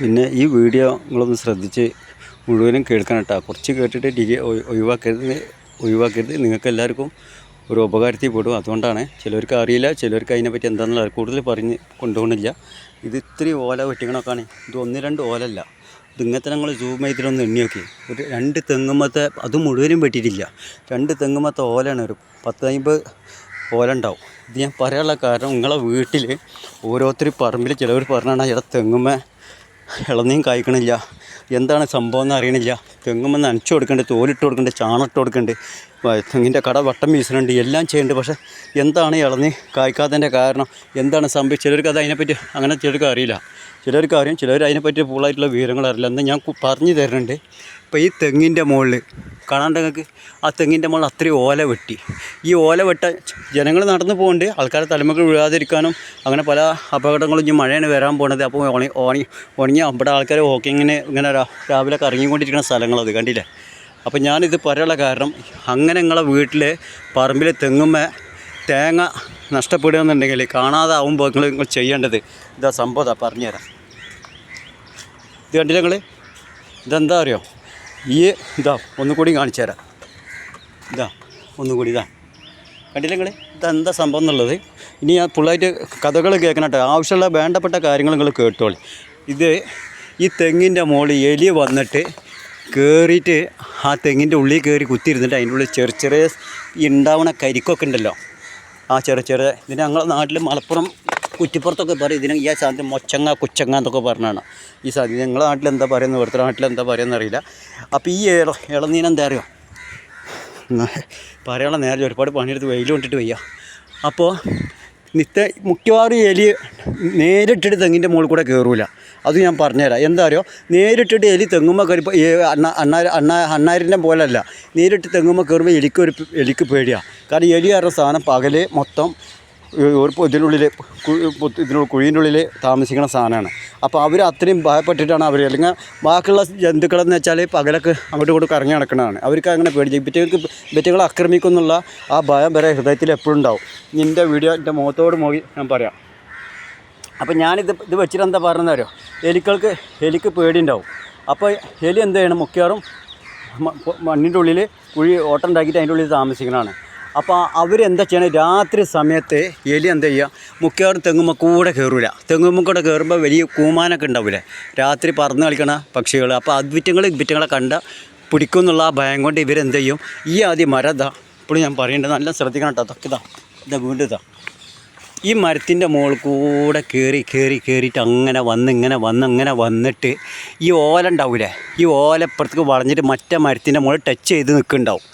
പിന്നെ ഈ വീഡിയോ നിങ്ങളൊന്ന് ശ്രദ്ധിച്ച് മുഴുവനും കേൾക്കണം കേട്ടോ. കുറച്ച് കേട്ടിട്ട് ഒഴിവാക്കരുത്. നിങ്ങൾക്ക് എല്ലാവർക്കും ഒരു ഉപകാരത്തിൽ പെടും. അതുകൊണ്ടാണ് ചിലർക്ക് അറിയില്ല, ചിലർക്ക് അതിനെപ്പറ്റി എന്താണെന്നുള്ള കൂടുതൽ പറഞ്ഞ് കൊണ്ടുപോകണില്ല. ഇത് ഇത്തിരി ഓല വെട്ടിക്കണമൊക്കെയാണ്. ഇത് 1-2 ഓലല്ല. ഇത് ഇങ്ങനത്തെ ഞങ്ങൾ സൂം ചെയ്തിട്ടൊന്ന് എണ്ണി നോക്കി. ഒരു 2 തെങ്ങുമ്മത്തെ അത് മുഴുവനും വെട്ടിയിട്ടില്ല. 2 തെങ്ങുമ്മത്തെ ഓലയാണ് ഒരു 10-50 ഓല ഉണ്ടാവും. ഇത് ഞാൻ പറയാനുള്ള കാരണം, നിങ്ങളെ വീട്ടിൽ ഓരോരുത്തർ പറമ്പിൽ ചിലവർ പറഞ്ഞാണ് ഇവിടെ തെങ്ങുമ്മ ഇളനീം കായ്ക്കണില്ല, എന്താണ് സംഭവം എന്ന് അറിയണില്ല. തെങ്ങുമ്മ നനച്ചു കൊടുക്കേണ്ടത്, തോലിട്ട് കൊടുക്കേണ്ടത്, ചാണം ഇട്ട് കൊടുക്കേണ്ടത്, തെങ്ങിൻ്റെ കട വട്ടം വീശുന്നുണ്ട്, എല്ലാം ചെയ്യുന്നുണ്ട്. പക്ഷേ എന്താണ് ഇളനീ കായ്ക്കാത്തതിൻ്റെ കാരണം, എന്താണ് സംഭവിച്ചത്? ചിലർക്ക് അത് അതിനെപ്പറ്റി അങ്ങനെ ചിലർക്ക് അറിയില്ല, ചിലർക്ക് അറിയാം, ചിലർ അതിനെപ്പറ്റി ഫുള്ളായിട്ടുള്ള വിവരങ്ങൾ അറിയില്ല. എന്നാൽ ഞാൻ പറഞ്ഞു തരുന്നുണ്ട്. ഇപ്പോൾ ഈ തെങ്ങിൻ്റെ മുകളിൽ കാണാണ്ട് നിങ്ങൾക്ക്, ആ തെങ്ങിൻ്റെ മുകളിൽ അത്രയും ഓല വെട്ടി. ഈ ഓല വെട്ട ജനങ്ങൾ നടന്നു പോകുന്നുണ്ട്, ആൾക്കാരെ തലമുകൾ വീഴാതിരിക്കാനും അങ്ങനെ പല അപകടങ്ങളും. ഇനി മഴയാണ് വരാൻ പോകുന്നത്. അപ്പോൾ ഉണങ്ങിയ അവിടെ ആൾക്കാർ വാക്കിങ്ങിന് ഇങ്ങനെ രാവിലെ കറങ്ങിക്കൊണ്ടിരിക്കുന്ന സ്ഥലങ്ങളത് കണ്ടില്ലേ. അപ്പോൾ ഞാനിത് പറയാനുള്ള കാരണം, അങ്ങനെ നിങ്ങളെ വീട്ടിൽ പറമ്പിൽ തെങ്ങുമ്മ തേങ്ങ നഷ്ടപ്പെടുകയെന്നുണ്ടെങ്കിൽ കാണാതാവുമ്പോൾ നിങ്ങൾ ചെയ്യേണ്ടത് ഇതാ സംഭവം പറഞ്ഞുതരാം. ഇത് കണ്ടില്ല നിങ്ങൾ, ഇതെന്താ അറിയോ? ഇതാ ഒന്നുകൂടി കാണിച്ചു തരാം. ഇതാ ഒന്നുകൂടി ഇതാ കണ്ടില്ല നിങ്ങൾ, ഇതെന്താ സംഭവം എന്നുള്ളത്. ഇനി ഞാൻ ഫുള്ളായിട്ട് കഥകൾ കേൾക്കണം കേട്ടോ. ആവശ്യമുള്ള വേണ്ടപ്പെട്ട കാര്യങ്ങൾ നിങ്ങൾ കേട്ടോളി. ഇത് ഈ തെങ്ങിൻ്റെ മുകളിൽ എലി വന്നിട്ട് കയറിയിട്ട് ആ തെങ്ങിൻ്റെ ഉള്ളിൽ കയറി കുത്തിയിരുന്നിട്ട് അതിൻ്റെ ഉള്ളിൽ ചെറിയ ഉണ്ടാവണ കരിക്കൊക്കെ ഉണ്ടല്ലോ, ആ ചെറിയ ഇതിന് ഞങ്ങളുടെ നാട്ടിൽ മലപ്പുറം കുറ്റിപ്പുറത്തൊക്കെ പറയും ഇതിന്. ഈ സാധനം കുച്ചങ്ങ എന്നൊക്കെ പറഞ്ഞാണ് ഈ സാധനം. നിങ്ങളുടെ നാട്ടിൽ എന്താ പറയുന്നത്, ഇവിടുത്തെ നാട്ടിൽ എന്താ പറയുന്നത് അറിയില്ല. അപ്പോൾ ഈ ഇളനീന എന്താ അറിയോ, പറയാനുള്ള നേരെ ഒരുപാട് പണിയെടുത്ത് വെയിൽ കൊണ്ടിട്ട് വയ്യ. അപ്പോൾ മിക്കവാറും എലി നേരിട്ടിട്ട് തെങ്ങിൻ്റെ മുകളിൽ കൂടെ കയറൂല. അത് ഞാൻ പറഞ്ഞുതരാം. എന്താ അറിയോ, നേരിട്ടിട്ട് എലി തെങ്ങുമ്പോൾ കയറിപ്പോൾ അണ്ണാരിൻ്റെ പോലല്ല, നേരിട്ട് തെങ്ങുമ്പോൾ കയറുമ്പോൾ എലിക്ക് പേടിയാണ്. കാരണം എലി കാരണം സാധനം പകല് മൊത്തം ഇതിനുള്ളിൽ കുഴീൻ്റെ ഉള്ളിൽ താമസിക്കുന്ന സാധനമാണ്. അപ്പോൾ അവർ അത്രയും ഭയപ്പെട്ടിട്ടാണ് അവർ. അല്ലെങ്കിൽ ബാക്കിയുള്ള ജന്തുക്കളെന്ന് വെച്ചാൽ പകലൊക്കെ അങ്ങോട്ടും ഇങ്ങോട്ടും കറങ്ങി നടക്കുന്നതാണ്. അവർക്ക് അങ്ങനെ പേടിച്ച് ബെറ്റുകളെ ആക്രമിക്കുന്നുള്ള ആ ഭയം വരെ ഹൃദയത്തിൽ എപ്പോഴും ഉണ്ടാവും. നിൻ്റെ വീഡിയോ എൻ്റെ മുഖത്തോട് നോക്കി ഞാൻ പറയാം. അപ്പോൾ ഇത് വെച്ചിട്ട് എന്താ പറഞ്ഞതറിയോ, എലിക്ക് പേടിയുണ്ടാവും. അപ്പോൾ എലി എന്ത് ചെയ്യണം, മുഖ്യവാറും മണ്ണിൻ്റെ ഉള്ളിൽ കുഴി ഓട്ടം ഉണ്ടാക്കിയിട്ട് അതിൻ്റെ ഉള്ളിൽ താമസിക്കുന്നതാണ്. അപ്പോൾ അവരെന്താ ചെയ്യണം, രാത്രി സമയത്ത് എലി എന്താ ചെയ്യുക, മുഖ്യവാറും തെങ്ങുമ്മ കൂടെ കയറില്ല. തെങ്ങുമ്മ കൂടെ കയറുമ്പോൾ വലിയ കൂമാനൊക്കെ ഉണ്ടാവില്ലേ, രാത്രി പറന്ന് കളിക്കണ പക്ഷികൾ. അപ്പോൾ വിറ്റങ്ങളെ കണ്ട പിടിക്കും എന്നുള്ള ആ ഭയം കൊണ്ട് ഇവരെന്ത് ചെയ്യും, ഈ ആദ്യം മരം ഇതാ ഇപ്പോഴും ഞാൻ പറയേണ്ടത് നല്ല ശ്രദ്ധിക്കണം കേട്ടോ. അതൊക്കെ ഇതാ വീണ്ടും ഈ മരത്തിൻ്റെ മുകളിൽ കൂടെ കയറിയിട്ട് അങ്ങനെ വന്നിട്ട് ഈ ഓല ഉണ്ടാവില്ലേ, ഈ ഓലപ്പുറത്തേക്ക് വളഞ്ഞിട്ട് മറ്റേ മരത്തിൻ്റെ മുകളിൽ ടച്ച് ചെയ്ത് നിൽക്കുന്നുണ്ടാവും.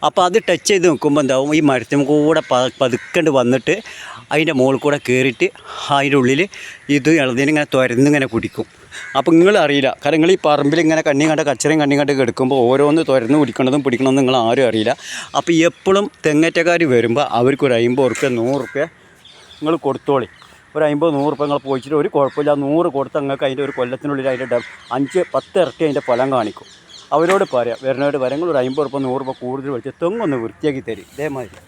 അപ്പോൾ അത് ടച്ച് ചെയ്ത് നിൽക്കുമ്പോൾ എന്താവും, ഈ മരത്തിന് കൂടെ പതുക്കണ്ട് വന്നിട്ട് അതിൻ്റെ മുകളിൽ കൂടെ കയറിയിട്ട് അതിൻ്റെ ഉള്ളിൽ ഇത് ഇളനീരിങ്ങനെ തുരന്നിങ്ങനെ കുടിക്കും. അപ്പോൾ നിങ്ങൾ അറിയില്ല, കാരണം നിങ്ങൾ ഈ പറമ്പിൽ ഇങ്ങനെ കച്ചറയും കണ്ണി കണ്ട് കിടക്കുമ്പോൾ ഓരോന്ന് തുരന്ന് പിടിക്കണതും നിങ്ങൾ ആരും അറിയില്ല. അപ്പോൾ എപ്പോഴും തെങ്ങേറ്റക്കാർ വരുമ്പോൾ അവർക്കൊരു 50 ഉറുപ്പ്യ 100 ഉറുപ്പ്യ നിങ്ങൾ കൊടുത്തോളി. ഒരു 50-100 ഉറുപ്പ്യ നിങ്ങൾ പോയിച്ചിട്ട് ഒരു കുഴപ്പമില്ല. 100 കൊടുത്ത് നിങ്ങൾക്ക് അതിൻ്റെ ഒരു കൊല്ലത്തിനുള്ളിൽ അതിൻ്റെ 5-10 ഇരട്ടി അതിൻ്റെ ഫലം കാണിക്കും. അവരോട് പറയാം, വരുന്നവരോട് പറയാം, നിങ്ങൾ ഒരു 50 ഉറുപ്പ്യ 100 ഉറുപ്പ്യ കൂടുതൽ വിളിച്ച് തെങ്ങൊന്ന് വൃത്തിയാക്കി തരും. ഇതേമാതിരി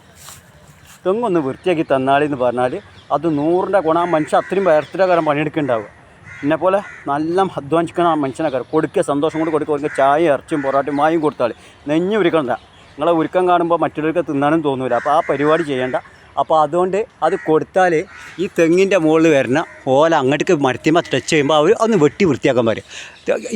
തെങ്ങൊന്ന് വൃത്തിയാക്കി തന്നാളെന്ന് പറഞ്ഞാൽ അത് 100ൻ്റെ ഗുണം. ആ മനുഷ്യൻ അത്രയും വയറത്തിൻ്റെ കാലം പണിയെടുക്കുന്നുണ്ടാവുക. എന്നെപ്പോലെ നല്ല അധ്വാനിക്കുന്ന ആ മനുഷ്യനെ കൊടുക്കുക, സന്തോഷം കൊണ്ട് കൊടുക്കുക. ചായ ഇറച്ചും പൊറാട്ടയും വായും കൊടുത്താൽ നെഞ്ഞ് ഉരുക്കണ്ട. നിങ്ങളെ ഉരുക്കം കാണുമ്പോൾ മറ്റുള്ളവർക്ക് തിന്നാനും തോന്നില്ല. അപ്പോൾ ആ പരിപാടി ചെയ്യേണ്ട. അപ്പോൾ അതുകൊണ്ട് അത് കൊടുത്താൽ ഈ തെങ്ങിൻ്റെ മുകളിൽ വരുന്ന ഓല അങ്ങോട്ടേക്ക് മരത്തിന്മേൽ ടച്ച് ചെയ്യുമ്പോൾ അവർ ഒന്ന് വെട്ടി വൃത്തിയാക്കാൻ പറയും.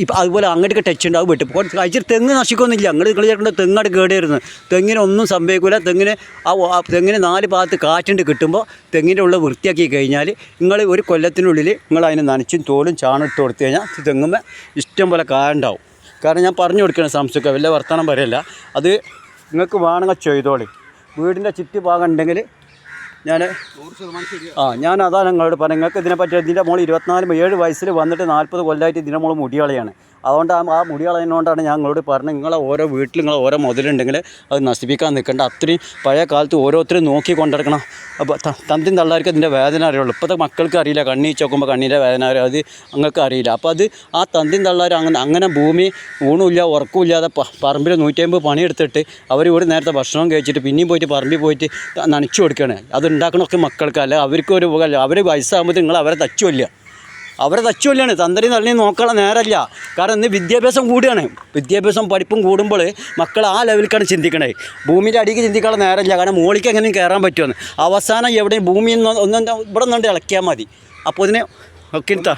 ഇപ്പം അതുപോലെ അങ്ങോട്ടേക്ക് ടച്ച് ഉണ്ടാവും, വെട്ടി കഴിച്ചിട്ട് തെങ്ങ് നശിക്കൊന്നുമില്ല. നിങ്ങൾ ചേർക്കേണ്ട തെങ്ങായിട്ട് കേടായിരുന്നു. തെങ്ങിനൊന്നും സംഭവിക്കില്ല. തെങ്ങിന് 4 ഭാഗത്ത് കാറ്റുണ്ട് കിട്ടുമ്പോൾ തെങ്ങിൻ്റെ ഉള്ളിൽ വൃത്തിയാക്കി കഴിഞ്ഞാൽ നിങ്ങൾ ഒരു കൊല്ലത്തിനുള്ളിൽ നിങ്ങൾ അതിന് നനച്ചും തോലും ചാണം ഇട്ട് കൊടുത്തു കഴിഞ്ഞാൽ തെങ്ങുമ്പോൾ ഇഷ്ടം പോലെ കായുണ്ടാവും. കാരണം ഞാൻ പറഞ്ഞു കൊടുക്കണം, സംശയമൊക്കെ വലിയ വർത്തമാനം പറയല്ല. അത് നിങ്ങൾക്ക് വേണമെങ്കിൽ ചെയ്തോളി. വീടിൻ്റെ ചുറ്റുഭാഗം ഉണ്ടെങ്കിൽ ഞാൻ അതാണ് നിങ്ങളോട് പറയാം. നിങ്ങൾക്ക് ഇതിനെപ്പറ്റി ഇതിൻ്റെ മോൾ 7 വയസ്സിൽ വന്നിട്ട് 40 കൊല്ലമായിട്ട് ഇതിൻ്റെ മോൾ മുടിയാളയാണ്. അതുകൊണ്ട് ആ മുടിയാളതിനോണ്ടാണ് ഞാൻ നിങ്ങളോട് പറഞ്ഞത്, നിങ്ങളെ ഓരോ വീട്ടിൽ നിങ്ങൾ ഓരോ മുതലുണ്ടെങ്കിൽ അത് നശിപ്പിക്കാൻ നിൽക്കേണ്ട. അത്രയും പഴയ കാലത്ത് ഓരോരുത്തരും നോക്കി കൊണ്ടിടക്കണം. അപ്പോൾ തന്തിയും തള്ളാർക്ക് ഇതിൻ്റെ വേദന അറിയുള്ളൂ. ഇപ്പോഴത്തെ മക്കൾക്ക് അറിയില്ല, കണ്ണി ചോക്കുമ്പോൾ കണ്ണിൻ്റെ വേദന അറിയും, അത് നിങ്ങൾക്ക് അറിയില്ല. അപ്പോൾ അത് ആ തന്തിയും തള്ളാർ അങ്ങനെ ഭൂമി ഊണുമില്ല ഉറക്കമില്ലാതെ പറമ്പിൽ 150 പണിയെടുത്തിട്ട് അവർ ഇവിടെ നേരത്തെ ഭക്ഷണം കഴിച്ചിട്ട് പിന്നെയും പോയിട്ട് പറമ്പിൽ പോയിട്ട് നനച്ചു കൊടുക്കുകയാണ്. അത് ഉണ്ടാക്കണമൊക്കെ മക്കൾക്ക്. അല്ല അവർക്കൊരു ഉപകാരമില്ല. അവർ വയസ്സാകുമ്പോൾ നിങ്ങൾ അവരെ തച്ചുമില്ല. അവരെ തച്ചുകൊല്ലാണ്. തന്ത്രി തള്ളി നോക്കാനുള്ള നേരമല്ല. കാരണം ഇന്ന് വിദ്യാഭ്യാസം കൂടുകയാണ്. വിദ്യാഭ്യാസം പഠിപ്പും കൂടുമ്പോൾ മക്കൾ ആ ലെവലിലേക്കാണ് ചിന്തിക്കണേ. ഭൂമിയുടെ അടിക്ക് ചിന്തിക്കാനുള്ള നേരമില്ല. കാരണം മോളിക്ക് എങ്ങനെയും കയറാൻ പറ്റുമെന്ന്. അവസാനം എവിടെയും ഭൂമിയിൽ നിന്ന് ഇവിടെ നിന്നുകൊണ്ട് ഇളക്കിയാൽ മതി. അപ്പോൾ ഇതിനെ ഒക്കെ എടുത്ത്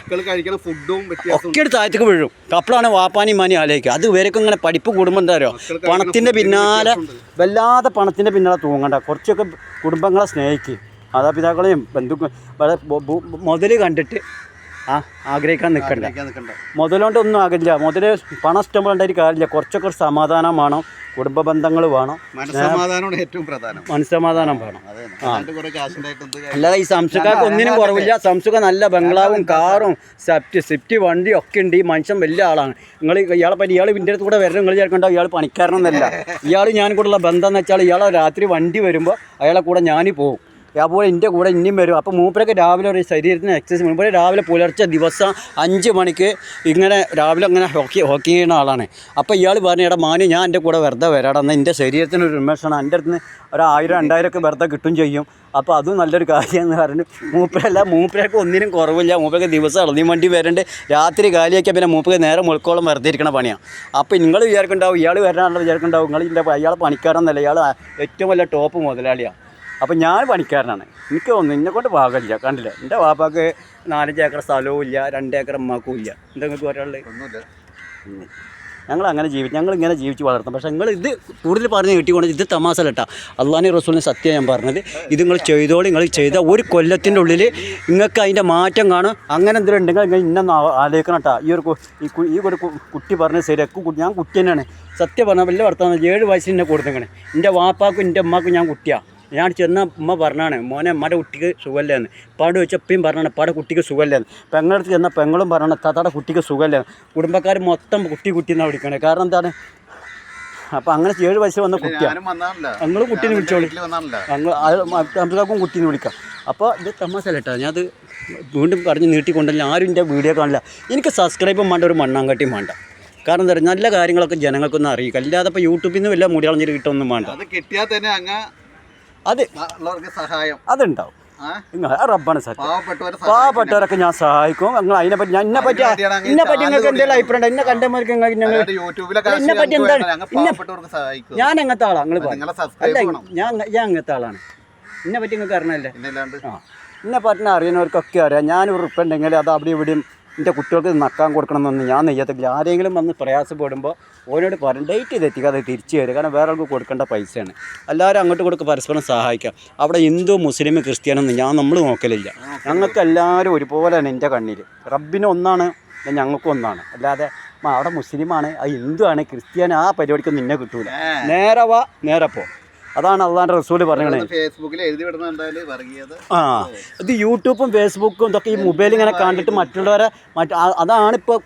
താഴത്തേക്ക് വീഴും. അപ്പോഴാണ് വാപ്പാനി മാനി ആലോചിക്കുക. അത് വരെയൊക്കെ ഇങ്ങനെ പഠിപ്പ് കൂടുമ്പോൾ എന്താ പറയുക, പണത്തിൻ്റെ പിന്നാലെ വല്ലാതെ പണത്തിൻ്റെ പിന്നാലെ തൂങ്ങണ്ട. കുറച്ചൊക്കെ കുടുംബങ്ങളെ സ്നേഹിക്കുക, മാതാപിതാക്കളെയും മുതൽ കണ്ടിട്ട് ആഗ്രഹിക്കാൻ നിൽക്കണ്ട. മുതലുകൊണ്ടൊന്നും ആകില്ല. മുതൽ പണം ഇഷ്ടം പോലെ ഉണ്ടായിട്ട് കാര്യമില്ല. കുറച്ചൊക്കെ ഒരു സമാധാനം വേണം, കുടുംബ ബന്ധങ്ങൾ വേണം, മനസ്സമാധാനം വേണം. അല്ലാതെ ഈ സംസുഖക്ക് ഒന്നിനും കുറവില്ല. സംസുഖ നല്ല ബംഗ്ലാവും കാറും സ്വിഫ്റ്റ് വണ്ടിയും ഒക്കെ ഉണ്ട്. ഈ മനുഷ്യൻ വലിയ ആളാണ്. ഇയാളെ പറ്റി ഇയാൾ ഇതിൻ്റെ അടുത്ത് കൂടെ വരണം. നിങ്ങൾ ചേർക്കണ്ടാവും ഇയാൾ പണിക്കാരനൊന്നല്ല. ഇയാൾ ഞാൻ കൂടെയുള്ള ബന്ധം എന്ന് വെച്ചാൽ ഇയാളെ രാത്രി വണ്ടി വരുമ്പോൾ അയാളെ കൂടെ ഞാൻ പോകും. അപ്പോൾ എൻ്റെ കൂടെ ഇനിയും വരും. അപ്പോൾ മൂപ്പരൊക്കെ രാവിലെ ഒരു ശരീരത്തിന് എക്സസൈസ് മൂപ്പര് രാവിലെ പുലർച്ചെ ദിവസം 5 മണിക്ക് ഇങ്ങനെ രാവിലെ അങ്ങനെ ഹോക്കി ചെയ്യുന്ന ആളാണ്. അപ്പോൾ ഇയാൾ പറഞ്ഞു, എടാ മാനു ഞാൻ എൻ്റെ കൂടെ വെറുതെ വരാടാ, എന്നാൽ എൻ്റെ ശരീരത്തിനൊരു ഉന്മേഷമാണ്, എൻ്റെ അടുത്ത് നിന്ന് ഒരു 1000-2000 ഒക്കെ വെറുതെ കിട്ടും ചെയ്യും. അപ്പോൾ അതും നല്ലൊരു കാര്യമെന്ന് പറഞ്ഞു. മൂപ്പരൊക്കെ ഒന്നിനും കുറവില്ല. മൂപ്പരൊക്കെ ദിവസം ഇളനീ വണ്ടി വരേണ്ട, രാത്രി കാലിയാക്കിയാൽ പിന്നെ മൂപ്പര് നേരെ മുൾക്കോളം വെറുതെ ഇരിക്കണ പണിയാണ്. അപ്പോൾ നിങ്ങൾ വിചാരിക്കുന്നുണ്ടാവും ഇയാൾ വരാനുള്ള വിചാരിക്കുന്നുണ്ടാവും അയാൾ പണിക്കാരനല്ല, ഇയാൾ ഏറ്റവും വലിയ ടോപ്പ് മുതലാളിയാണ്. അപ്പം ഞാൻ പണിക്കാരനാണ്. എനിക്ക് തോന്നുന്നു എന്നെക്കൊണ്ട് ഭാഗമില്ല. കണ്ടില്ല, എൻ്റെ വാപ്പാക്ക് 4 ഏക്കർ സ്ഥലവും ഇല്ല, 2 ഏക്കർ അമ്മാക്കും ഇല്ല. എന്തെങ്കിലും പറയാനുള്ളത്? ഞങ്ങളിങ്ങനെ ജീവിച്ച് വളർത്തും. പക്ഷേ നിങ്ങൾ ഇത് കൂടുതൽ പറഞ്ഞ് കിട്ടിക്കൊണ്ട് ഇത് തമാശ കേട്ടാ. അള്ളാഹുവിൻ്റെ റസൂലിന് സത്യം ഞാൻ പറഞ്ഞത്. ഇത് നിങ്ങൾ ചെയ്തോളി. നിങ്ങൾ ചെയ്ത ഒരു കൊല്ലത്തിൻ്റെ ഉള്ളിൽ നിങ്ങൾക്ക് അതിൻ്റെ മാറ്റം കാണും. അങ്ങനെ എന്തെങ്കിലും ഉണ്ടെങ്കിൽ നിങ്ങൾ ഇന്നൊന്ന് ആലോചിക്കണം കേട്ടോ. ഈ ഒരു കുട്ടി പറഞ്ഞത് ശരിയാക്കും. ഞാൻ കുട്ടി തന്നെയാണ്. സത്യം പറഞ്ഞാൽ വലിയ വർത്തമാനം. 7 വയസ്സിൽ എന്നെ കൊടുത്തേക്കണേ. എൻ്റെ വാപ്പാക്കും എൻ്റെ അമ്മക്കും ഞാൻ കുട്ടിയാണ്. ഞാൻ ചെന്ന ഉമ്മ പറഞ്ഞാണ്, മോനെ അമ്മയുടെ കുട്ടിക്ക് സുഖമില്ലെന്ന്. പാട് വെച്ചപ്പയും പറഞ്ഞാണ് പാടെ കുട്ടിക്ക് സുഖമില്ലെന്ന്. പെങ്ങളടുത്ത് ചെന്ന പെങ്ങളും പറഞ്ഞാണ് താത്താടെ കുട്ടിക്ക് സുഖമില്ലെന്ന്. കുടുംബക്കാർ മൊത്തം കുട്ടിയെന്നാണ് വിളിക്കണേ. കാരണം എന്താണ്, അപ്പോൾ അങ്ങനെ 7 വയസ്സ് വന്ന കുട്ടിയാണ്. ഞങ്ങളും കുട്ടീനെ വിളിച്ചോളി, ഞങ്ങൾക്കും കുട്ടീനെ വിളിക്കാം. അപ്പോൾ ഇത് തമാശ കേട്ടോ. ഞാൻ അത് വീണ്ടും പറഞ്ഞ് നീട്ടിക്കൊണ്ടല്ല. ആരും എൻ്റെ വീഡിയോ കാണില്ല. എനിക്ക് സബ്സ്ക്രൈബും വേണ്ട, ഒരു മണ്ണാങ്കട്ടിയും വേണ്ട. കാരണം എന്താ പറയുക, നല്ല കാര്യങ്ങളൊക്കെ ജനങ്ങൾക്കൊന്നും അറിയിക്കുക. അല്ലാതെ ഇപ്പോൾ യൂട്യൂബിൽ നിന്ന് വല്ല മുടികളഞ്ഞിട്ട് കിട്ടൊന്നും വേണ്ട. അത് കിട്ടിയാൽ തന്നെ സഹായം അതുണ്ടാവും. റബ്ബാണ് സത്യം. പാവപ്പെട്ടവരൊക്കെ ഞാൻ സഹായിക്കും. നിങ്ങൾ അതിനെപ്പറ്റി ഇന്നെപ്പറ്റി നിങ്ങൾക്ക് എന്തെങ്കിലും അഭിപ്രായം ഉണ്ടോ? ഇന്നെ കണ്ടമാർക്ക് ഇന്നെപ്പറ്റി എന്താണ്? ഞാൻ അങ്ങനത്തെ ആളാണ്. നിങ്ങൾ അല്ല, ഞാൻ അങ്ങനത്തെ ആളാണ്. ഇന്നെപ്പറ്റി നിങ്ങൾക്ക് അറിയണല്ലേ? ഇന്നെ പറ്റിനെ അറിയുന്നവർക്കൊക്കെ അറിയാം. ഞാനൊരു ഉറുപ്പ് ഉണ്ടെങ്കിൽ അത് അവിടെ ഇവിടെയും എൻ്റെ കുട്ടികൾക്ക് നക്കാൻ കൊടുക്കണമെന്നൊന്നും ഞാൻ നെയ്യത്തില്ല. ആരെങ്കിലും വന്ന് പ്രയാസപ്പെടുമ്പോൾ ഓനോട് പറയും ഡേറ്റ് തെറ്റിക്കാതെ തിരിച്ചു വരിക. കാരണം വേറെ ആൾക്ക് കൊടുക്കേണ്ട പൈസയാണ്. എല്ലാവരും അങ്ങോട്ട് കൊടുക്കുക, പരസ്പരം സഹായിക്കാം. അവിടെ ഹിന്ദു മുസ്ലിം ക്രിസ്ത്യാനൊന്നും നമ്മൾ നോക്കലില്ല. ഞങ്ങൾക്ക് എല്ലാവരും ഒരുപോലെ തന്നെ എൻ്റെ കണ്ണിൽ. റബ്ബിന് ഒന്നാണ്, ഞങ്ങൾക്കും ഒന്നാണ്. അല്ലാതെ അവിടെ മുസ്ലിമാണ്, അത് ഹിന്ദു ആണ്, ക്രിസ്ത്യാനി, ആ പരിപാടിക്കൊന്നും നിന്നെ കിട്ടൂല. നേരെ വാ നേരെ പോ. അതാണ് അള്ളാൻ്റെ റസൂല് പറഞ്ഞത്. ഇത് യൂട്യൂബും ഫേസ്ബുക്കും ഇതൊക്കെ ഈ മൊബൈൽ ഇങ്ങനെ കണ്ടിട്ട് മറ്റുള്ളവരെ അതാണിപ്പോൾ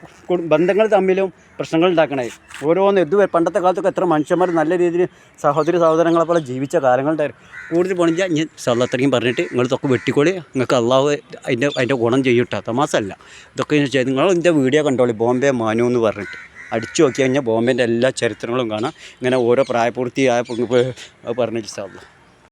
ബന്ധങ്ങൾ തമ്മിലും പ്രശ്നങ്ങൾ ഉണ്ടാക്കണേ. ഓരോന്ന് പണ്ടത്തെ കാലത്തൊക്കെ എത്ര മനുഷ്യന്മാർ നല്ല രീതിയിൽ സഹോദരങ്ങളെ പോലെ ജീവിച്ച കാലങ്ങളുണ്ടായിരുന്നു. കൂടുതൽ പോണെങ്കിൽ ഞാൻ സല്ലത്രയും പറഞ്ഞിട്ട് നിങ്ങളിതൊക്കെ വെട്ടിക്കോളി. നിങ്ങൾക്ക് അള്ളാഹു അതിൻ്റെ ഗുണം ചെയ്യൂട്ടാ. തമാസല്ല ഇതൊക്കെ ചെയ്ത് നിങ്ങൾ ഇതിൻ്റെ വീഡിയോ കണ്ടോളി. ബോംബെ മാനു എന്ന് പറഞ്ഞിട്ട് അടിച്ചു നോക്കി കഴിഞ്ഞാൽ ബോംബേൻ്റെ എല്ലാ ചരിത്രങ്ങളും കാണാം. ഇങ്ങനെ ഓരോ പ്രായപൂർത്തിയായ പറഞ്ഞിട്ട് സാധിക്കും.